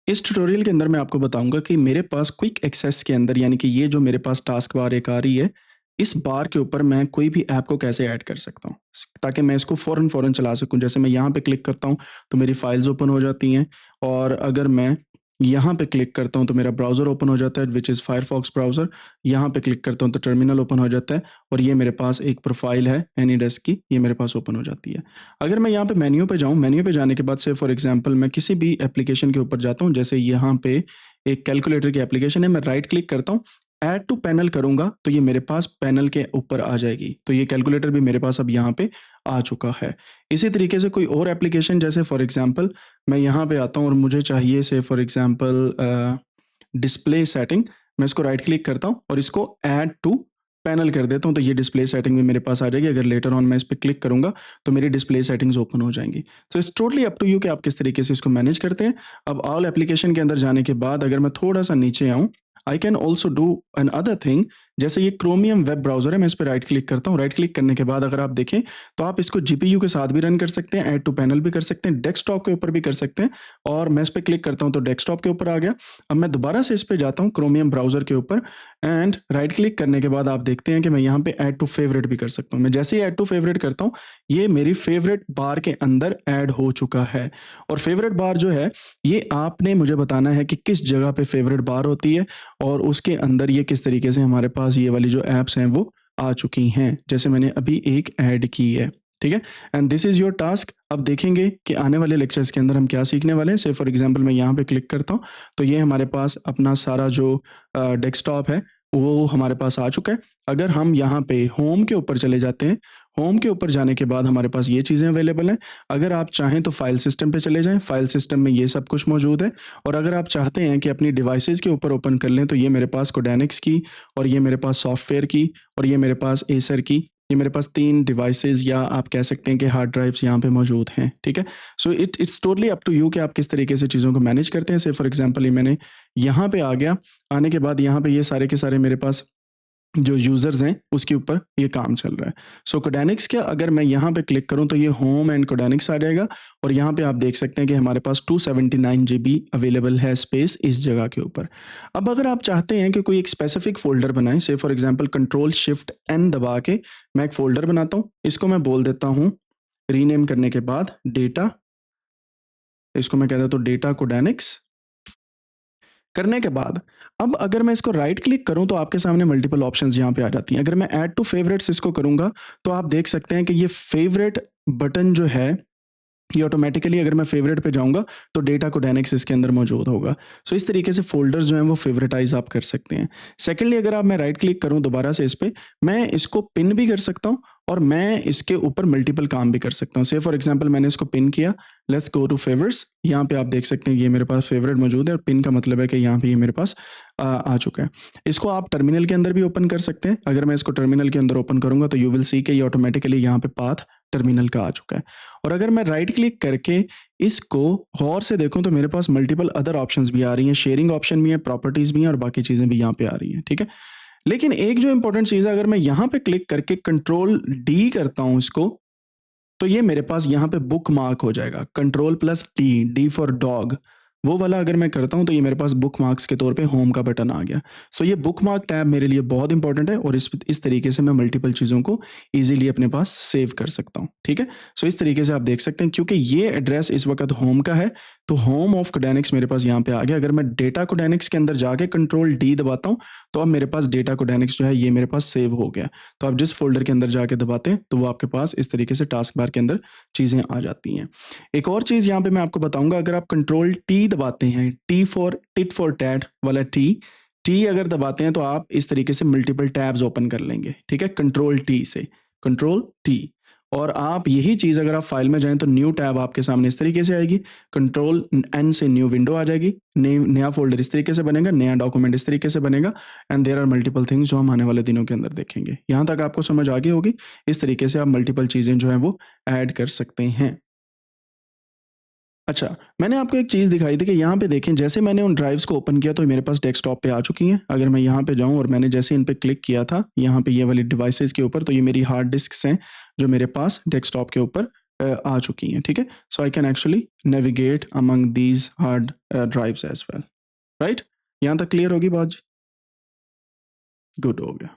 इस ट्यूटोरियल के अंदर मैं आपको बताऊंगा कि मेरे पास क्विक एक्सेस के अंदर यानी कि ये जो मेरे पास टास्क बार एक आ रही है, इस बार के ऊपर मैं कोई भी ऐप को कैसे ऐड कर सकता हूँ ताकि मैं इसको फ़ौरन फ़ौरन चला सकूँ। जैसे मैं यहाँ पे क्लिक करता हूँ तो मेरी फाइल्स ओपन हो जाती हैं, और अगर मैं यहाँ पे क्लिक करता हूँ तो मेरा ब्राउज़र ओपन हो जाता है विच इज़ फायरफॉक्स ब्राउज़र। यहाँ पे क्लिक करता हूँ तो टर्मिनल ओपन हो जाता है, और ये मेरे पास एक प्रोफाइल है एनीडेस्क की, ये मेरे पास ओपन हो जाती है। अगर मैं यहाँ पे मेन्यू पे जाऊँ, मेन्यू पे जाने के बाद से फॉर एग्जांपल मैं किसी भी एप्लीकेशन के ऊपर जाता हूँ, जैसे यहाँ पे एक कैलकुलेटर की एप्लीकेशन है, मैं राइट क्लिक करता हूँ, ऐड टू पैनल करूँगा तो ये मेरे पास पैनल के ऊपर आ जाएगी। तो ये कैलकुलेटर भी मेरे पास अब यहाँ पे आ चुका है। इसी तरीके से कोई और एप्लीकेशन, जैसे फॉर एग्जांपल मैं यहाँ पे आता हूँ और मुझे चाहिए से फॉर एग्जांपल डिस्प्ले सेटिंग, मैं इसको राइट क्लिक करता हूँ और इसको ऐड टू पैनल कर देता हूँ, तो ये डिस्प्ले सेटिंग भी मेरे पास आ जाएगी। अगर लेटर ऑन मैं इस पे क्लिक करूँगा तो मेरी डिस्प्ले सेटिंग्स ओपन हो जाएंगी। So it's totally up to you कि आप किस तरीके से इसको मैनेज करते हैं। अब ऑल एप्लीकेशन के अंदर जाने के बाद अगर मैं थोड़ा सा नीचे आऊँ, I can also do an other thing. जैसे ये क्रोमियम वेब ब्राउजर है, मैं इस पर राइट क्लिक करता हूँ। राइट क्लिक करने के बाद अगर आप देखें तो आप इसको जीपीयू के साथ भी रन कर सकते हैं, ऐड टू पैनल भी कर सकते हैं, डेस्कटॉप के ऊपर भी कर सकते हैं। और मैं इस पर क्लिक करता हूँ तो डेस्कटॉप के ऊपर आ गया। अब मैं दोबारा से इस पे जाता हूँ क्रोमियम ब्राउजर के ऊपर, एंड राइट क्लिक करने के बाद आप देखते हैं कि मैं यहाँ पे ऐड टू फेवरेट भी कर सकता हूँ। मैं जैसे ही ऐड टू फेवरेट करता हूँ, ये मेरी फेवरेट बार के अंदर ऐड हो चुका है। और फेवरेट बार जो है, ये आपने मुझे बताना है कि किस जगह पे फेवरेट बार होती है, और उसके अंदर ये किस तरीके से हमारे पास ये वाली जो ऐप्स हैं वो आ चुकी हैं, जैसे मैंने अभी एक ऐड की है। ठीक है, and this is your task. अब देखेंगे कि आने वाले लेक्चर्स के अंदर हम क्या सीखने वाले हैं। से फॉर एग्जांपल मैं यहाँ पे क्लिक करता हूँ तो ये हमारे पास अपना सारा जो डेस्कटॉप है वो हमारे पास आ चुका है। अगर हम यहाँ पे होम के ऊपर चले जाते हैं, होम के ऊपर जाने के बाद हमारे पास ये चीज़ें अवेलेबल हैं। अगर आप चाहें तो फाइल सिस्टम पे चले जाएं, फाइल सिस्टम में ये सब कुछ मौजूद है। और अगर आप चाहते हैं कि अपनी डिवाइसेस के ऊपर ओपन कर लें तो ये मेरे पास कोडेनिक्स की, और ये मेरे पास सॉफ्टवेयर की, और ये मेरे पास एसर की, ये मेरे पास 3 डिवाइसेस या आप कह सकते हैं कि हार्ड ड्राइव्स यहाँ पे मौजूद हैं। ठीक है, so it's totally up to you कि आप किस तरीके से चीज़ों को मैनेज करते हैं। से फॉर एग्जांपल ये मैंने यहाँ पे आ गया, आने के बाद यहाँ पे ये सारे के सारे मेरे पास जो यूज़र्स हैं उसके ऊपर ये काम चल रहा है। सो कोडेनिक्स का अगर मैं यहाँ पे क्लिक करूँ तो ये होम एंड कोडेनिक्स आ जाएगा, और यहाँ पे आप देख सकते हैं कि हमारे पास 279 जीबी अवेलेबल है स्पेस इस जगह के ऊपर। अब अगर आप चाहते हैं कि कोई एक स्पेसिफिक फ़ोल्डर बनाएँ, say for example control shift N दबा के मैं एक फ़ोल्डर बनाता हूँ। इसको मैं बोल देता हूँ रीनेम करने के बाद डेटा, इसको मैं कह देता हूँ डेटा कोडेनिक्स। करने के बाद अब अगर मैं इसको राइट क्लिक करूं तो आपके सामने मल्टीपल ऑप्शंस यहां पे आ जाती हैं। अगर मैं ऐड टू फेवरेट्स इसको करूंगा तो आप देख सकते हैं कि ये फेवरेट बटन जो है, ये ऑटोमेटिकली अगर मैं फेवरेट पे जाऊंगा तो डेटा कोडेनिक्स इसके अंदर मौजूद होगा। सो इस तरीके से फोल्डर्स जो हैं वो फेवरेटाइज आप कर सकते हैं। सेकेंडली अगर आप मैं राइट क्लिक करूं दोबारा से इस पे, मैं इसको पिन भी कर सकता हूं, और मैं इसके ऊपर मल्टीपल काम भी कर सकता हूं। से फॉर एग्जांपल मैंने इसको पिन किया, लेट्स गो टू फेवर्स। यहाँ पे आप देख सकते हैं ये मेरे पास फेवरेट मौजूद है, और पिन का मतलब है कि यहाँ पे ये मेरे पास आ चुका है। इसको आप टर्मिनल के अंदर भी ओपन कर सकते हैं। अगर मैं इसको टर्मिनल के अंदर ओपन करूंगा तो यू विल सी कि ये ऑटोमेटिकली यहाँ पे पाथ टर्मिनल का आ चुका है। और अगर मैं राइट क्लिक करके इसको गौर से देखूं तो मेरे पास मल्टीपल अदर ऑप्शंस भी आ रही हैं, शेयरिंग ऑप्शन भी है, प्रॉपर्टीज भी हैं, और बाकी चीजें भी यहाँ पे आ रही हैं। ठीक है, लेकिन एक जो इंपॉर्टेंट चीज है, अगर मैं यहाँ पे क्लिक करके कंट्रोल डी करता हूं इसको, तो ये मेरे पास यहाँ पे बुक मार्क हो जाएगा। Control plus D, D for dog, वो वाला अगर मैं करता हूँ तो ये मेरे पास बुक मार्क्स के तौर पे होम का बटन आ गया। सो ये बुक मार्क टैब मेरे लिए बहुत इंपॉर्टेंट है, और इस तरीके से मैं मल्टीपल चीज़ों को इजीली अपने पास सेव कर सकता हूँ। ठीक है, सो इस तरीके से आप देख सकते हैं, क्योंकि ये एड्रेस इस वक्त होम का है तो होम ऑफ कोडेनिक्स मेरे पास यहाँ पे आ गया। अगर मैं डेटा कोडेनिक्स के अंदर जाके कंट्रोल डी दबाता हूँ तो अब मेरे पास डेटा कोडेनिक्स जो है ये मेरे पास सेव हो गया। तो आप जिस फोल्डर के अंदर जाके दबाते हैं तो वो आपके पास इस तरीके से टास्क बार के अंदर चीज़ें आ जाती हैं। एक और चीज़ यहाँ पे मैं आपको बताऊंगा, अगर आप कंट्रोल टी दबाते हैं, T for tit for tat वाला टी, टी अगर दबाते हैं तो आप इस तरीके से मल्टीपल टैब्स ओपन कर लेंगे। ठीक है, कंट्रोल टी से, कंट्रोल टी। और आप यही चीज़ अगर आप फाइल में जाएं तो न्यू टैब आपके सामने इस तरीके से आएगी। कंट्रोल एन से न्यू विंडो आ जाएगी, नया फोल्डर इस तरीके से बनेगा, नया डॉक्यूमेंट इस तरीके से बनेगा, and there are multiple things जो हम आने वाले दिनों के अंदर देखेंगे। यहाँ तक आपको समझ आ गई होगी। इस तरीके से आप मल्टीपल चीज़ें जो हैं वो ऐड कर सकते हैं। अच्छा, मैंने आपको एक चीज़ दिखाई थी कि यहाँ पे देखें, जैसे मैंने उन ड्राइव्स को ओपन किया तो मेरे पास डेस्कटॉप पे आ चुकी हैं। अगर मैं यहाँ पे जाऊँ और मैंने जैसे इन पे क्लिक किया था यहाँ पे ये वाली डिवाइसेस के ऊपर, तो ये मेरी हार्ड डिस्क्स हैं जो मेरे पास डेस्कटॉप के ऊपर आ चुकी हैं, ठीक है। So I can actually navigate among these hard drives as well, right. यहाँ तक क्लियर होगी बात जी? गुड, हो गया।